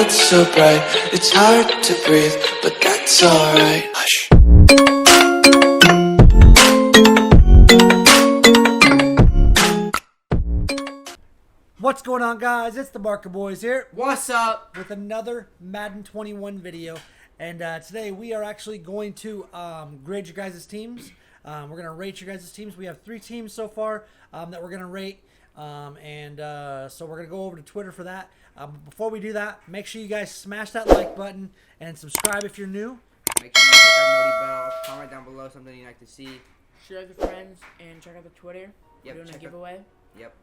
lights so bright, it's hard to breathe, but that's alright. Hush. What's going on, guys? It's the Barker Boys here. What's up? With another Madden 21 video. And today we are actually going to grade your guys' teams. We're going to rate your guys' teams. We have 3 teams so far that we're going to rate. So we're going to go over to Twitter for that. Before we do that, make sure you guys smash that like button and subscribe if you're new. Make sure you hit that noti bell. Comment down below something you'd like to see. Share with your friends and check out the Twitter. Yep, We're doing a giveaway. Yep.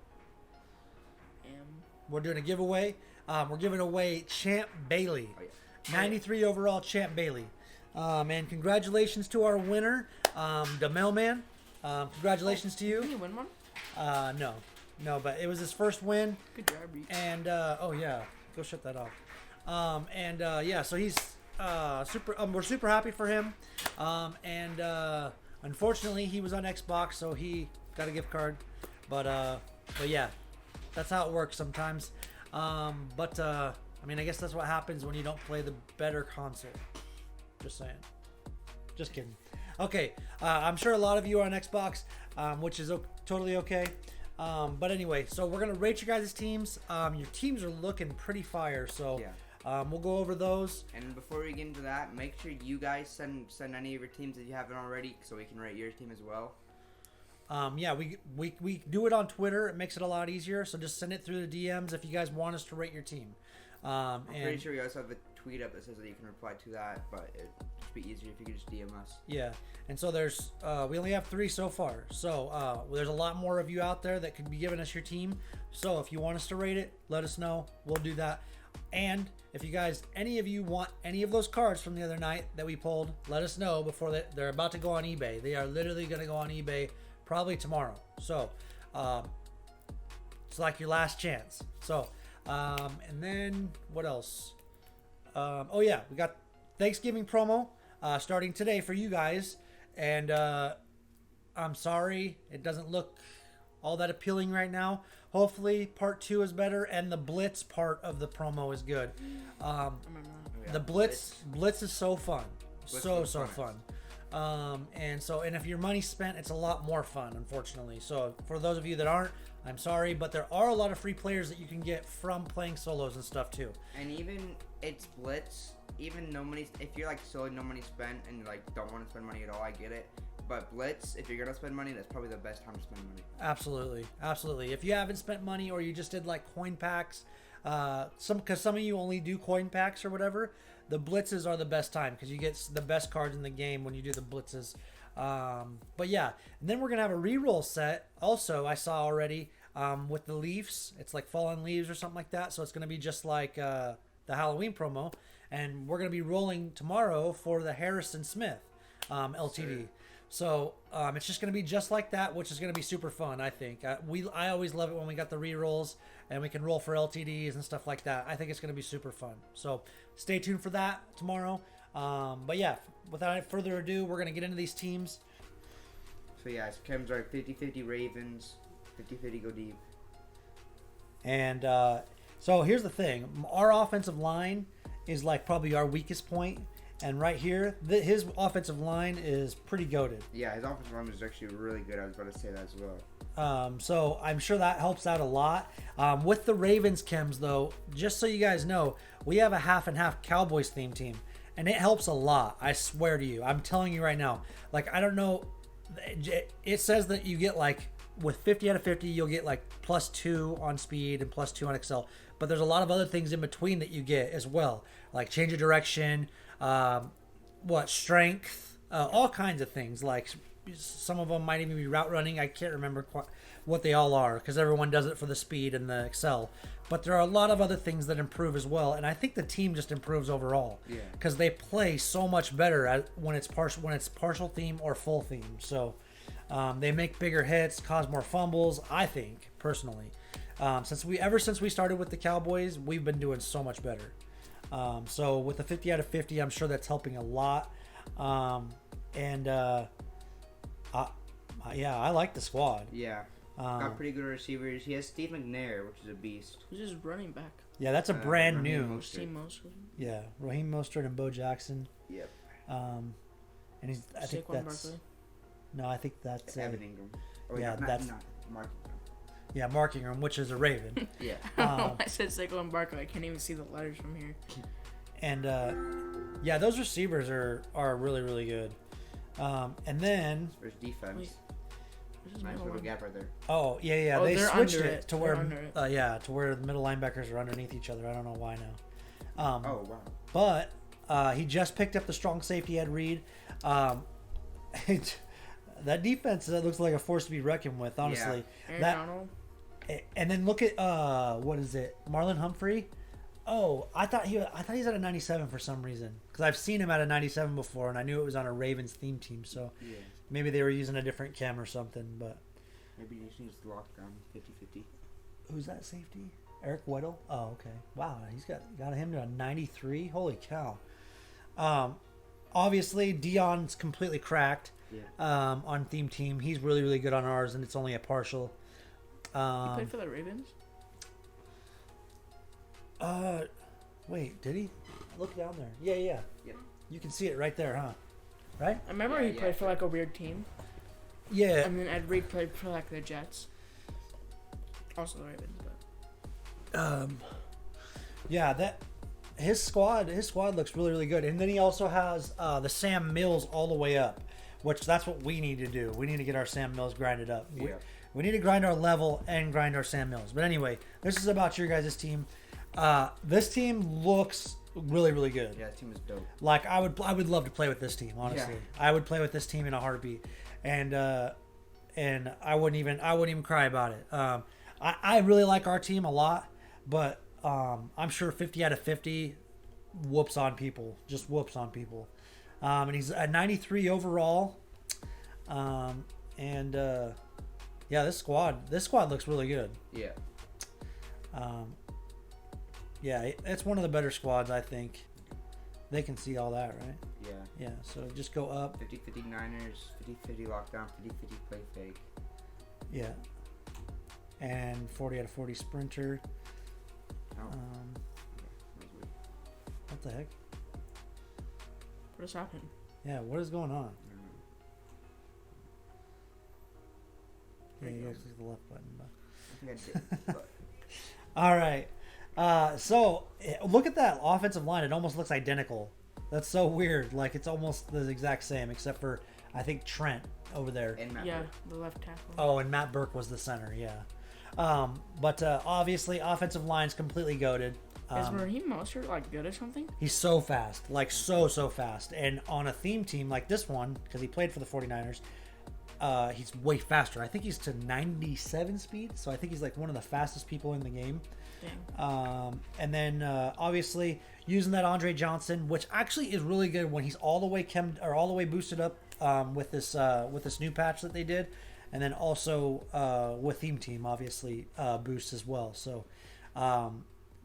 We're doing a giveaway. We're giving away Champ Bailey. Oh, yeah. 93 overall Champ Bailey. And congratulations to our winner, the mailman. Congratulations to you. Did you win one? No, but it was his first win. Good job, Reed. And oh yeah, go shut that off. Yeah, so he's super. We're super happy for him. Unfortunately, he was on Xbox, so he got a gift card. But yeah, that's how it works sometimes. I mean, I guess that's what happens when you don't play the better console. Just saying. Just kidding. Okay, I'm sure a lot of you are on Xbox, which is totally okay. But anyway, so we're gonna rate your guys' teams. Your teams are looking pretty fire, so yeah. We'll go over those. And before we get into that, make sure you guys send any of your teams that you haven't already, so we can rate your team as well. Yeah, we do it on Twitter. It makes it a lot easier. So just send it through the DMs if you guys want us to rate your team. I'm pretty sure we also have a tweet up that says that you can reply to that, but it'd just be easier if you could just DM us. Yeah, and so there's we only have 3 so far. So there's a lot more of you out there that could be giving us your team. So if you want us to rate it, let us know. We'll do that. And if you guys, any of you want any of those cards from the other night that we pulled, let us know before they're about to go on eBay. They are literally going to go on eBay probably tomorrow. So it's like your last chance. So and then what else? Oh yeah, we got Thanksgiving promo starting today for you guys. And I'm sorry, it doesn't look all that appealing right now. Hopefully part 2 is better and the blitz part of the promo is good. The blitz is so fun. So fun. And if your money's spent, it's a lot more fun, unfortunately. So for those of you that aren't, I'm sorry, but there are a lot of free players that you can get from playing solos and stuff too. And even it's blitz, even no money, if you're like solo, no money spent, and you like don't want to spend money at all, I get it. But blitz, if you're gonna spend money, that's probably the best time to spend money. Absolutely. If you haven't spent money or you just did like coin packs, because some of you only do coin packs or whatever, the blitzes are the best time because you get the best cards in the game when you do the blitzes. But yeah, and then we're gonna have a reroll set. Also, I saw already with the Leafs. It's like fallen leaves or something like that. So it's gonna be just like the Halloween promo, and we're gonna be rolling tomorrow for the Harrison Smith LTD. Sure. So it's just going to be just like that, which is going to be super fun, I think. I always love it when we got the re-rolls and we can roll for LTDs and stuff like that. I think it's going to be super fun. So stay tuned for that tomorrow. But yeah, without further ado, we're going to get into these teams. So yeah, it's Kim's are 50-50 Ravens, 50-50 go deep. And so here's the thing. Our offensive line is like probably our weakest point. And right here, his offensive line is pretty goated. Yeah, his offensive line is actually really good. I was about to say that as well. So I'm sure that helps out a lot. With the Ravens chems, though, just so you guys know, we have a half and half Cowboys theme team. And it helps a lot. I swear to you. I'm telling you right now. Like, I don't know. It says that you get like, with 50 out of 50, you'll get like +2 on speed and +2 on excel. But there's a lot of other things in between that you get as well. Like change of direction, strength, all kinds of things. Like some of them might even be route running. I can't remember what they all are because everyone does it for the speed and the excel. But there are a lot of other things that improve as well, and I think the team just improves overall. Yeah. Because they play so much better when it's partial theme or full theme. So they make bigger hits, cause more fumbles. I think personally, since we started with the Cowboys, we've been doing so much better. So with the 50 out of 50, I'm sure that's helping a lot. Yeah, I like the squad. Yeah. Got pretty good receivers. He has Steve McNair, which is a beast. Who's his running back? Yeah, that's a brand Raheem new. Mostert. Team most. Yeah, Raheem Mostert and Bo Jackson. Yep. And I think Saquon that's Barkley. no, I think that's Evan Ingram. Oh, yeah, that's not Mark Ingram. yeah, Mark Ingram, which is a Raven. Yeah. I said Saquon Barkley. I can't even see the letters from here. And yeah, those receivers are really really good. And then There's defense. Wait. This is Nice middle little one. gap right there. yeah, Oh, they they're switched under it it. to They're where under it. to where the middle linebackers are underneath each other. I don't know why now. Oh wow. But he just picked up the strong safety Ed Reed. That defense looks like a force to be reckoned with, honestly. Aaron That Donald. and then look at what is it, Marlon Humphrey? Oh, I thought he's at a 97 for some reason because I've seen him at a 97 before, and I knew it was on a Ravens theme team. So Yeah. maybe they were using a different cam or something. But Maybe he needs to lock down 50-50. who's that safety? Eric Weddle? Oh, okay. Wow, he's got him to a 93. Holy cow. Obviously Dion's completely cracked. Yeah. On theme team, he's really really good on ours, and it's only a partial. He played for the Ravens. Wait, did he? Look down there. Yeah. Yep. You can see it right there, huh? Right? I remember Yeah, he yeah, played for sure. like a weird team. Yeah. And then Ed Reed played for like the Jets. Also the Ravens, but Yeah, that his squad looks really really good, and then he also has the Sam Mills all the way up, which that's what we need to do. We need to get our Sam Mills grinded up. Yeah. We need to grind our level and grind our Sam Mills. But anyway, this is about your guys' team. This team looks really really good. Yeah, that team is dope. Like I would love to play with this team. Honestly, Yeah. I would play with this team in a heartbeat, and I wouldn't even cry about it. I really like our team a lot, but I'm sure 50 out of 50 whoops on people, just whoops on people. And he's at 93 overall, and yeah, this squad looks really good. Yeah. Yeah, it's one of the better squads, I think. They can see all that, right? Yeah. Yeah, so just go up. 50-50 Niners, 50-50 lockdown, 50-50 play fake. Yeah. And 40 out of 40 sprinter. Oh, Um, what the heck? what has happened? Yeah, what is going on? Yeah, There you you go. guys click the left button. But... I think I did. But All right. So look at that offensive line. It almost looks identical. That's so weird. Like it's almost the exact same, except for I think Trent over there. and Matt Yeah, Burke. the left tackle. Oh, and Matt Burke was the center. Yeah. But obviously, offensive line's completely goated. Is Raheem Mostert like good or something? He's so fast, like so fast. And on a theme team like this one, because he played for the 49ers, he's way faster. I think he's to 97 speed, so I think he's like one of the fastest people in the game. Dang. And then obviously using that Andre Johnson, which actually is really good when he's all the way boosted up with this new patch that they did, and then also with theme team obviously boosts as well. So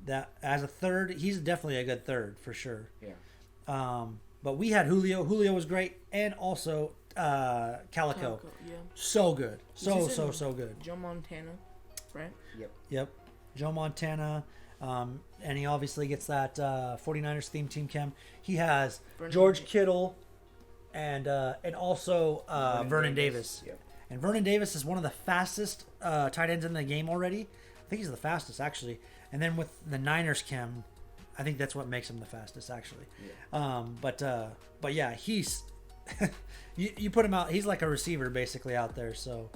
that as a third, he's definitely a good third for sure. Yeah. But we had Julio. Julio was great, and also Calico. Yeah. So good, so He's in good. Joe Montana, right? Yep. Joe Montana. And he obviously gets that 49ers theme team cam. He has Vernon George Davis. Kittle and also Vernon Davis. Yep. And Vernon Davis is one of the fastest tight ends in the game already. I think he's the fastest actually. And then with the Niners cam, I think that's what makes him the fastest actually. Yeah. But yeah, he's you put him out. He's like a receiver basically out there. So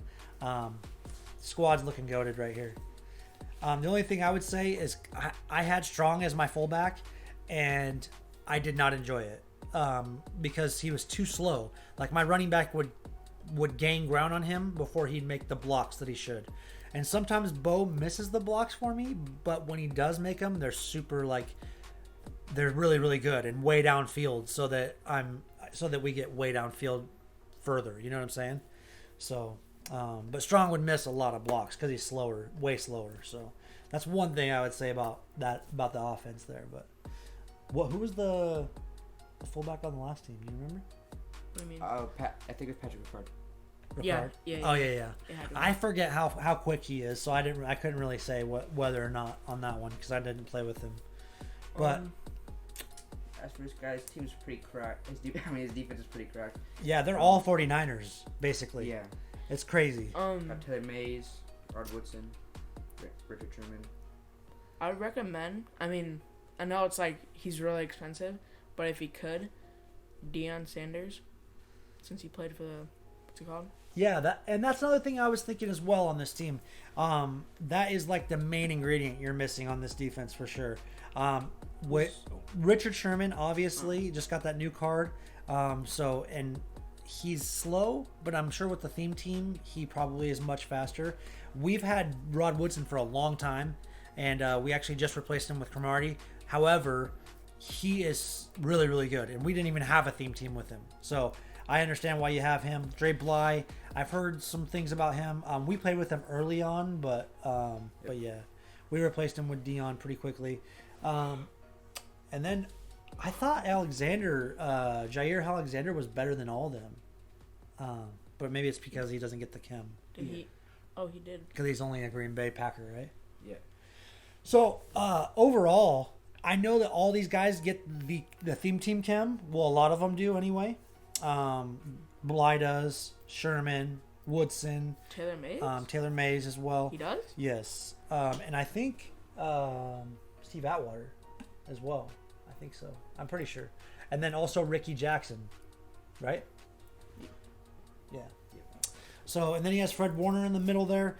squad's looking goated right here. The only thing I would say is I had Strong as my fullback, and I did not enjoy it because he was too slow. Like my running back would gain ground on him before he'd make the blocks that he should. And sometimes Bo misses the blocks for me, but when he does make them, they're really really good and way downfield, so that we get way downfield further. You know what I'm saying? So. But Strong would miss a lot of blocks because he's slower, way slower. So that's one thing I would say about the offense there. But who was the fullback on the last team? Do you remember? What do you mean? I think it's Patrick Ricard. Yeah, Ricard? yeah, Oh yeah. yeah. It had to be. I forget how quick he is, so I couldn't really say whether or not on that one because I didn't play with him. But as for this guy, his team's pretty cracked. His defense is pretty cracked. yeah, they're all 49ers basically. Yeah. It's crazy. Got Taylor Mays, Rod Woodson, Richard Sherman. I would recommend. I mean, I know it's like he's really expensive, but if he could, Deion Sanders, since he played for the what's it called? Yeah, that's another thing I was thinking as well on this team. That is like the main ingredient you're missing on this defense for sure. With Richard Sherman, obviously, just got that new card. And he's slow, but I'm sure with the theme team, he probably is much faster. We've had Rod Woodson for a long time, and we actually just replaced him with Cromartie. However, he is really, really good, and we didn't even have a theme team with him. So I understand why you have him. Dre Bly, I've heard some things about him. We played with him early on, but yeah, we replaced him with Dion pretty quickly. And then I thought Jair Alexander was better than all of them. But maybe it's because he doesn't get the chem. Did he? Oh, he did. Because he's only a Green Bay Packer, right? Yeah. So overall, I know that all these guys get the theme team chem. Well, a lot of them do anyway. Bly does, Sherman, Woodson, Taylor Mays. Taylor Mays as well. He does. Yes, and I think Steve Atwater as well. I think so. I'm pretty sure. And then also Ricky Jackson, right? Yeah. So, and then he has Fred Warner in the middle there.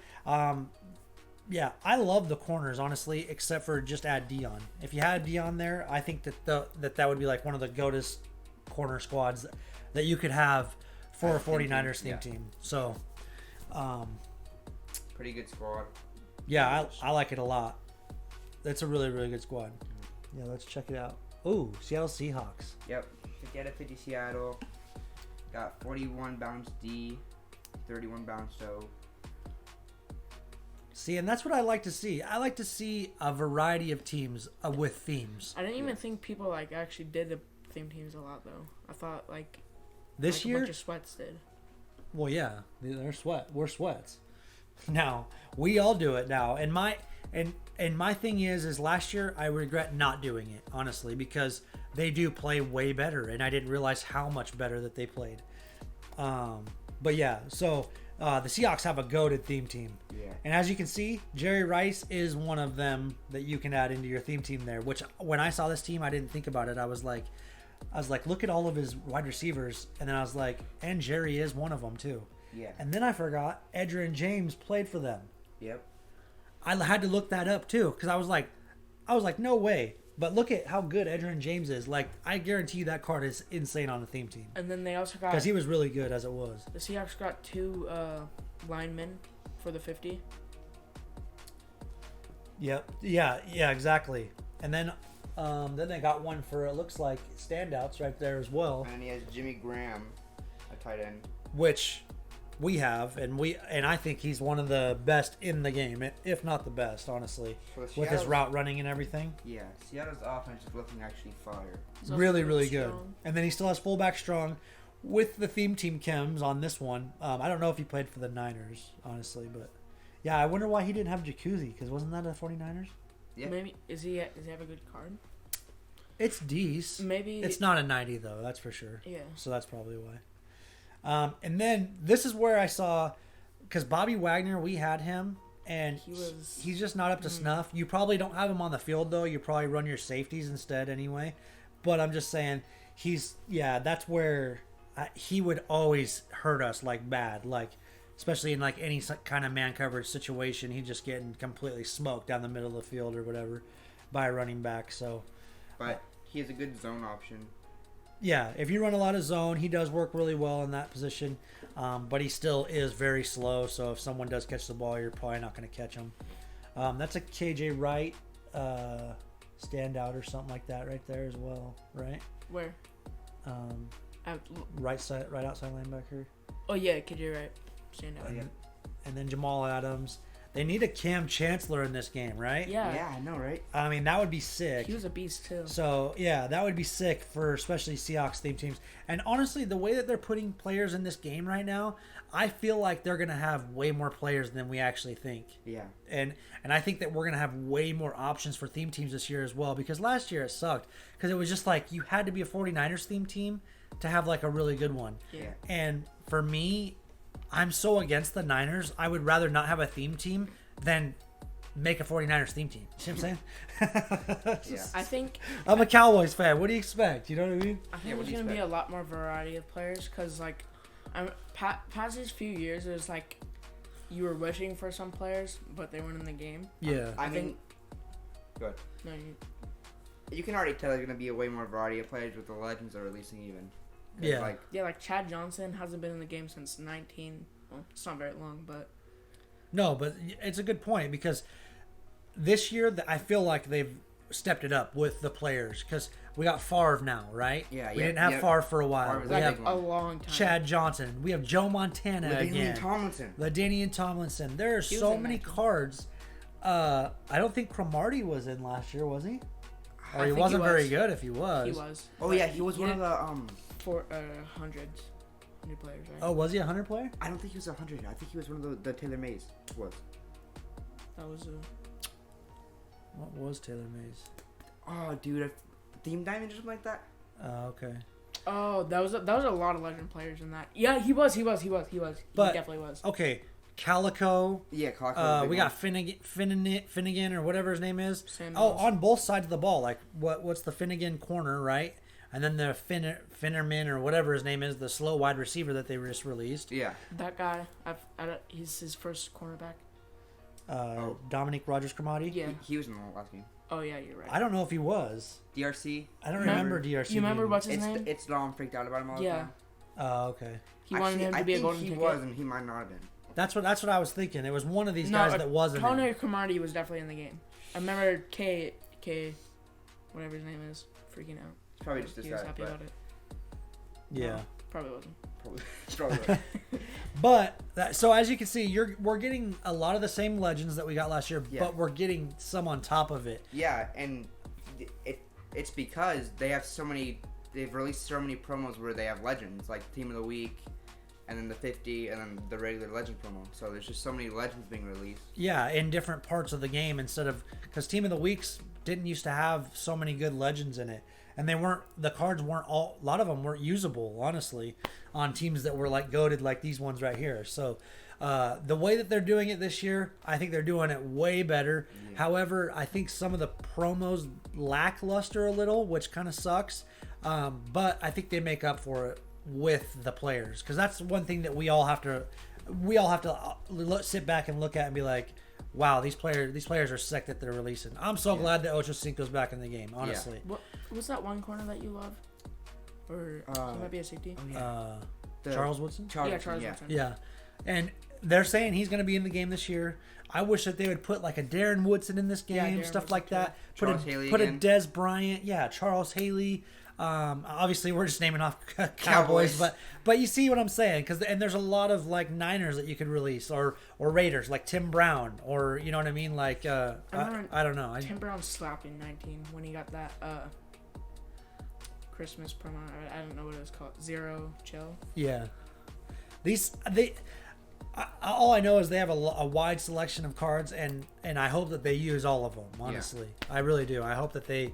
Yeah, I love the corners, honestly, except for just add Dion. If you had Dion there, I think that would be like one of the GOATest corner squads that you could have for a 49ers theme team. So, pretty good squad. Yeah, I like it a lot. That's a really, really good squad. Yeah, let's check it out. Ooh, Seattle Seahawks. Yep. 50 out of 50 Seattle. Got 41 bounce D, 31 bounce O. See, and that's what I like to see. I like to see a variety of teams with themes. I didn't even think people like actually did the theme teams a lot though. I thought like this year a bunch of sweats did. Well, yeah, we're sweats. Now we all do it now, and my thing is last year I regret not doing it honestly because they do play way better, and I didn't realize how much better that they played. But yeah, so the Seahawks have a goated theme team. Yeah. And as you can see, Jerry Rice is one of them that you can add into your theme team there. Which when I saw this team, I didn't think about it. I was like, look at all of his wide receivers, and then I was like, and Jerry is one of them too. Yeah. And then I forgot Edgerrin James played for them. Yep. I had to look that up too because I was like, no way. But look at how good Edgerrin James is. Like, I guarantee you that card is insane on the theme team. And then they also got Because he was really good as it was. the Seahawks got 2 linemen for the 50. Yep. Yeah, exactly. And then they got one for, it looks like, standouts right there as well. And he has Jimmy Graham, a tight end. Which we have, and I think he's one of the best in the game, if not the best, honestly, with his route running and everything. Yeah, Seattle's offense is looking actually fire. Really, really good. And then he still has fullback strong with the theme team chems on this one. I don't know if he played for the Niners, honestly, but yeah, I wonder why he didn't have Jacuzzi, because wasn't that a 49ers? Yeah. Maybe does he have a good card? It's decent. Maybe it's not a 90 though, that's for sure. Yeah. So that's probably why. And then this is where I saw, because Bobby Wagner, we had him, and he's just not up to snuff. You probably don't have him on the field though. You probably run your safeties instead anyway. But I'm just saying, that's where he would always hurt us like bad, like especially in like any kind of man coverage situation. He'd just getting completely smoked down the middle of the field or whatever by a running back. So, but he has a good zone option. Yeah, if you run a lot of zone, he does work really well in that position. But he still is very slow, so if someone does catch the ball, you're probably not going to catch him. That's a KJ Wright standout or something like that right there as well, right? Where? Right outside linebacker. Oh yeah, KJ Wright standout. Yeah. And then Jamal Adams. They need a Cam Chancellor in this game, right? Yeah. Yeah, I know, right? I mean, that would be sick. He was a beast too. So, yeah, that would be sick for especially Seahawks theme teams. And honestly, the way that they're putting players in this game right now, I feel like they're going to have way more players than we actually think. Yeah. And I think that we're going to have way more options for theme teams this year as well, because last year it sucked because it was just like you had to be a 49ers theme team to have like a really good one. Yeah. And for me, I'm so against the Niners. I would rather not have a theme team than make a 49ers theme team. You see what I'm saying? Yeah. I think I'm a Cowboys fan. What do you expect? You know what I mean? I think Yeah, what there's do you gonna be a expect? lot more variety of players because like, past these few years, it was like you were wishing for some players, but they weren't in the game. Yeah. I mean, think- good. No, You can already tell there's gonna be a way more variety of players with the legends they're releasing even. 'Cause, Yeah. Like, like Chad Johnson hasn't been in the game since 19. Well, it's not very long, but No, but it's a good point because this year I feel like they've stepped it up with the players because we got Favre now, right? Yeah, We yeah, didn't have yeah. Favre for a while. Favre was We a have big a one. long time. Chad Johnson. We have Joe Montana again. Tomlinson. LaDainian Tomlinson. There are He was so in many that game. cards. I don't think Cromartie was in last year, was he? Or I he think wasn't he very was. good if he was. He was. Oh yeah, he was one of the For hundreds, new players, right? Oh, was he a 100 player? I don't think he was 100. I think he was one of the Taylor Mays. Was. That was What was Taylor Mays? Oh, dude, a theme diamond or something like that. Okay. Oh, that was a lot of legend players in that. Yeah, he was. He But- definitely was. Okay. Calico. Yeah, Clock. We got Finnegan or whatever his name is. Sam Oh, Mills. on both sides of the ball. Like what's the Finnegan corner, right? And then the Finnerman or whatever his name is, the slow wide receiver that they just released. Yeah. That guy, he's his first cornerback. Dominique Rogers-Cromartie. Yeah. He was in the last game. Oh yeah, you're right. I don't know if he was. DRC. I don't Remember- remember DRC. You remember being- what's his name? It's Dom freaked out about him all the Yeah. time. Oh, okay. He wanted him to I be a think golden he ticket. was, and he might not have been. That's what I was thinking. It was one of these guys that wasn't. Connor in. Cromartie was definitely in the game. I remember K, whatever his name is, freaking out. It's probably just this He was guy. happy But about it. Yeah. Probably wasn't. probably. But so as you can see, we're getting a lot of the same legends that we got last year, Yeah. but we're getting some on top of it. Yeah, and it's because they have so many. They've released so many promos where they have legends, like Team of the Week, and then the 50, and then the regular legend promo. So there's just so many legends being released. Yeah, in different parts of the game instead of because Team of the Weeks didn't used to have so many good legends in it, and the cards weren't all. A lot of them weren't usable, honestly, on teams that were like goated like these ones right here. So. The way that they're doing it this year, I think they're doing it way better. Yeah. However, I think some of the promos lackluster a little, which kind of sucks. But I think they make up for it with the players, because that's one thing that we all have to sit back and look at and be like, wow, these players are sick that they're releasing. I'm so glad that Ocho Cinco's back in the game, honestly. What was that one corner that you love? Or he might be a safety. Oh yeah. Charles Woodson? Yeah, Charles Woodson. Yeah. And they're saying he's going to be in the game this year. I wish that they would put like a Darren Woodson in this game, Darren stuff Woodson like that. too. Charles Haley put a again. Des Bryant. Yeah, Charles Haley. Obviously, we're just naming off Cowboys, Cowboys. but you see what I'm saying? And there's a lot of like Niners that you could release, or Raiders, like Tim Brown, or you know what I mean? Like I don't know. Tim Brown slapped in 19 when he got that Christmas promo. I don't know what it was called. Zero Chill. Yeah. All I know is they have a wide selection of cards, and I hope that they use all of them. Honestly, I really do. I hope that they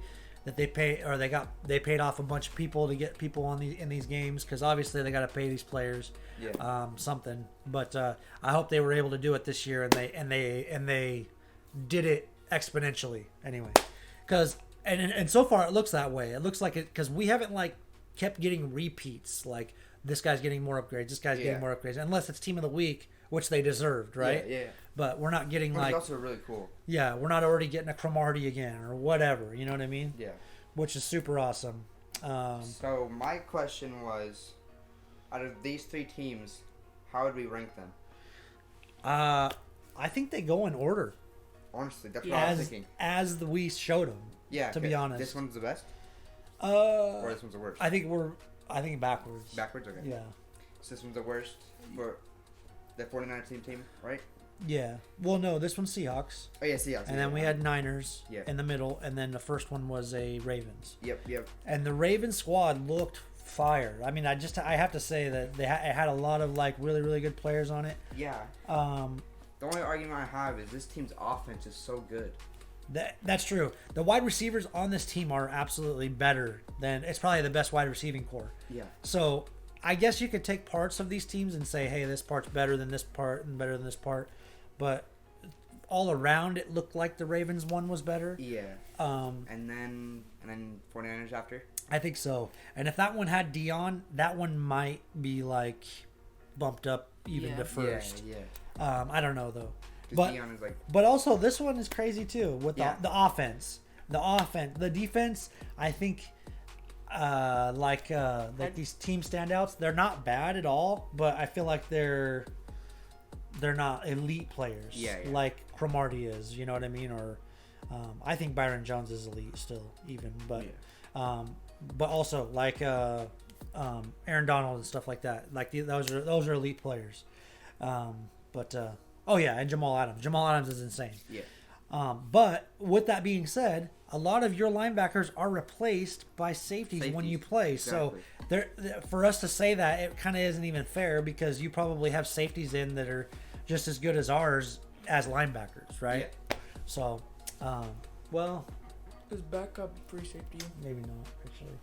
paid off a bunch of people to get people in these games, because obviously they got to pay these players something. But I hope they were able to do it this year, and they did it exponentially anyway. Because and so far it looks that way. It looks like it, because we haven't like kept getting repeats like. This guy's getting more upgrades. This guy's getting more upgrades. Unless it's Team of the Week, which they deserved, right? Yeah. But we're not getting Which like... is also really cool. Yeah, we're not already getting a Cromartie again or whatever. You know what I mean? Yeah. Which is super awesome. So my question was, out of these three teams, how would we rank them? I think they go in order. Honestly, that's what I was thinking. As we showed them. Yeah. To be honest. This one's the best? Or this one's the worst? I think backwards. Backwards? Okay. Yeah. So this one's the worst for the 49ers team, right? Yeah. Well, no, this one's Seahawks. Oh yeah, Seahawks. And then we had Niners Yeah. in the middle, and then the first one was a Ravens. Yep. And the Ravens squad looked fire. I mean, I have to say that it had a lot of like really really good players on it. Yeah. The only argument I have is this team's offense is so good. That's true. The wide receivers on this team are absolutely better than it's probably the best wide receiving core. Yeah. So I guess you could take parts of these teams and say, hey, this part's better than this part and better than this part, but all around it looked like the Ravens one was better. Yeah. And then 49ers after. I think so. And if that one had Dion, that one might be like bumped up even to first. Yeah. I don't know though. But Dion is like. But also this one is crazy too with Yeah. the offense. The defense, I think like these team standouts, they're not bad at all, but I feel like they're not elite players. Yeah. Like Cromartie is, you know what I mean? Or I think Byron Jones is elite still, even, but but also like Aaron Donald and stuff like that. Like those are elite players. But oh yeah, and Jamal Adams. Jamal Adams is insane. Yeah. But with that being said, a lot of your linebackers are replaced by safeties when you play. Exactly. So for us to say that, it kind of isn't even fair because you probably have safeties in that are just as good as ours as linebackers, right? Yeah. So, well, His backup free safety. maybe not actually,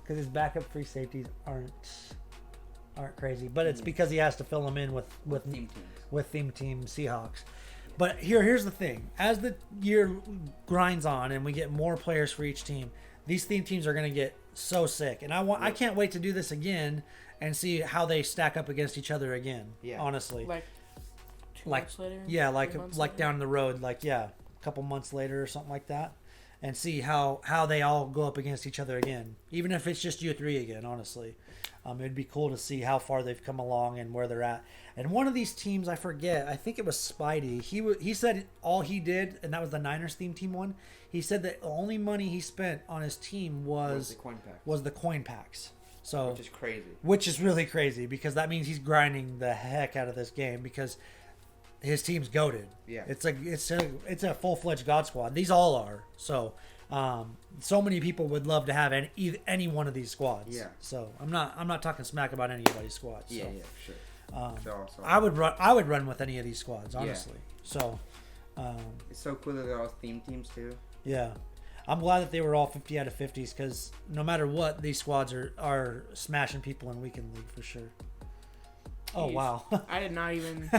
because his backup free safeties aren't crazy. But it's because he has to fill them in with theme team Seahawks. But here's the thing: as the year grinds on and we get more players for each team, these theme teams are going to get so sick. And I can't wait to do this again and see how they stack up against each other again. Yeah. Honestly, Like 2 months later. Yeah, 3 months like later? down the road, a couple months later or something like that, and see how they all go up against each other again. Even if it's just you three again, honestly. It'd be cool to see how far they've come along and where they're at. And one of these teams, I forget, I think it was Spidey. He said all he did, and that was the Niners theme team one. He said that the only money he spent on his team was the coin packs. So Which is crazy. Which is really crazy because that means he's grinding the heck out of this game because his team's goated. Yeah. It's a full-fledged God squad. These all are. So so many people would love to have any one of these squads. Yeah. So I'm not talking smack about anybody's squads. So. Yeah, sure. So I would run with any of these squads, honestly. So it's so cool that they're all theme teams too. Yeah. I'm glad that they were all 50 out of 50s because no matter what, these squads are smashing people in weekend league for sure. Oh, Jeez. wow. I did not even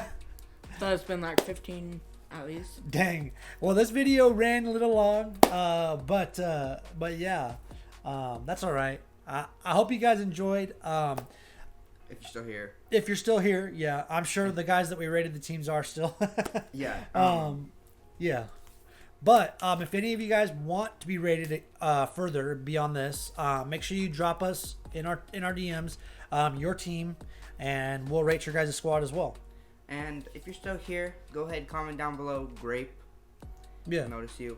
thought it's been like 15 at least. Dang. Well, this video ran a little long, but yeah, that's all right. I hope you guys enjoyed. If you're still here. If you're still here, yeah, I'm sure the guys that we rated the teams are still. Yeah. Yeah. But if any of you guys want to be rated further beyond this, make sure you drop us in our DMs your team, and we'll rate your guys' squad as well. And if you're still here, go ahead and comment down below. Grape. Yeah. Notice you.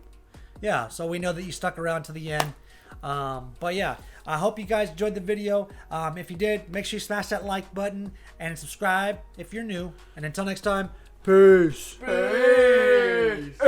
Yeah. So we know that you stuck around to the end. But yeah, I hope you guys enjoyed the video. If you did, make sure you smash that like button and subscribe if you're new. And until next time, peace. Peace.